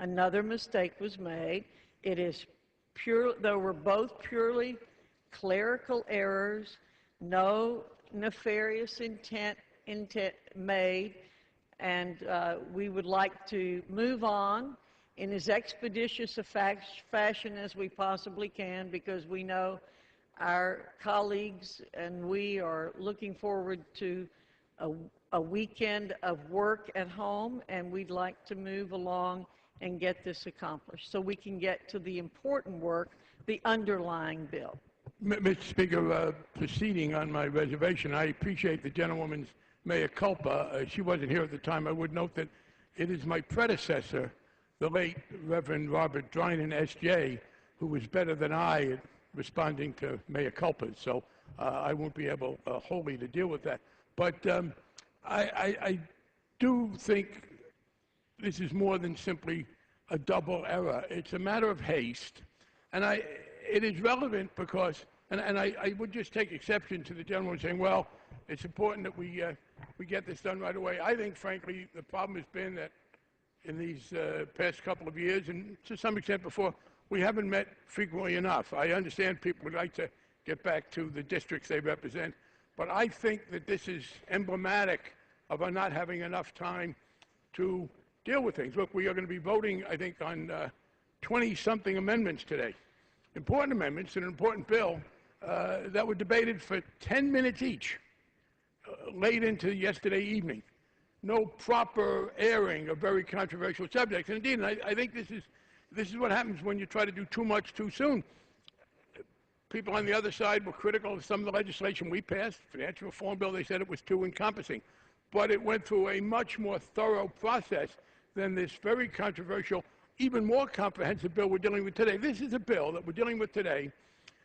Another mistake was made. It is pure, they were both purely clerical errors, no nefarious intent made, and we would like to move on in as expeditious a fashion as we possibly can, because we know our colleagues and we are looking forward to a weekend of work at home, and we'd like to move along and get this accomplished so we can get to the important work, the underlying bill. Mr. Speaker, proceeding on my reservation, I appreciate the gentlewoman's mea culpa. She wasn't here at the time. I would note that it is my predecessor, the late Reverend Robert Drinan, S.J., who was better than I at responding to mea culpas, so I won't be able wholly to deal with that. But I do think this is more than simply a double error. It's a matter of haste, and it is relevant because, and I would just take exception to the gentleman saying, well, it's important that we get this done right away. I think, frankly, the problem has been that in these past couple of years, and to some extent before, we haven't met frequently enough. I understand people would like to get back to the districts they represent, but I think that this is emblematic of our not having enough time to deal with things. Look, we are going to be voting, I think, on 20-something amendments today. Important amendments, an important bill that were debated for 10 minutes each, late into yesterday evening. No proper airing of very controversial subjects. And indeed, I think this is what happens when you try to do too much too soon. People on the other side were critical of some of the legislation we passed. Financial reform bill, they said it was too encompassing. But it went through a much more thorough process than this very controversial, even more comprehensive bill we're dealing with today. This is a bill that we're dealing with today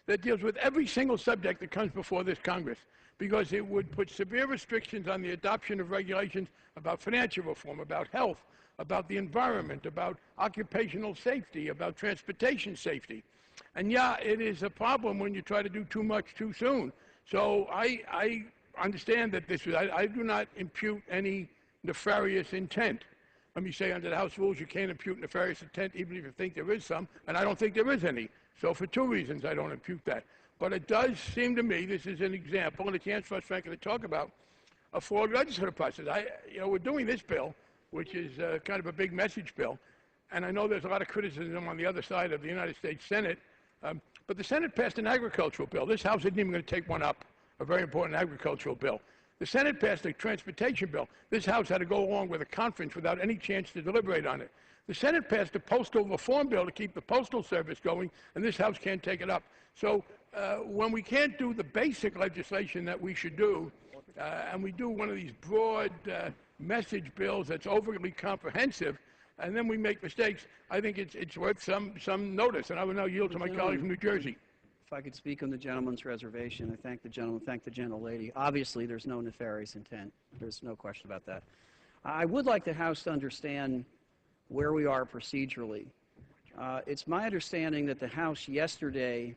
that deals with every single subject that comes before this Congress, because it would put severe restrictions on the adoption of regulations about financial reform, about health, about the environment, about occupational safety, about transportation safety. And yeah, it is a problem when you try to do too much too soon. So I understand that I do not impute any nefarious intent. Let me say, under the House rules, you can't impute nefarious intent even if you think there is some, and I don't think there is any. So for two reasons, I don't impute that. But it does seem to me this is an example and a chance for us, frankly, to talk about a flawed legislative process. We're doing this bill, which is kind of a big message bill, and I know there's a lot of criticism on the other side of the United States Senate, but the Senate passed an agricultural bill. This House isn't even going to take one up, a very important agricultural bill. The Senate passed a transportation bill. This House had to go along with a conference without any chance to deliberate on it. The Senate passed a postal reform bill to keep the Postal Service going, and this House can't take it up. So when we can't do the basic legislation that we should do, and we do one of these broad message bills that's overly comprehensive, and then we make mistakes, I think it's worth some notice. And I will now yield to my colleague from New Jersey. If I could speak on the gentleman's reservation, I thank the gentleman, thank the gentlelady. Obviously, there's no nefarious intent. There's no question about that. I would like the House to understand where we are procedurally. It's my understanding that the House yesterday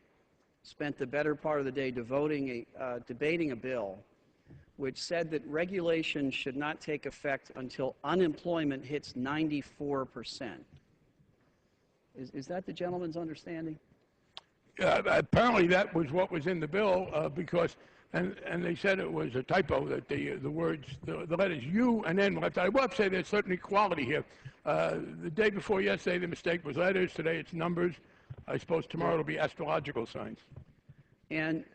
spent the better part of the day debating a bill which said that regulation should not take effect until unemployment hits 94%. Is that the gentleman's understanding? Apparently that was what was in the bill because, and they said it was a typo, that the words, the letters U and N left out. I will have to say there's certain equality here. The day before yesterday, the mistake was letters. Today it's numbers. I suppose tomorrow it'll be astrological signs. And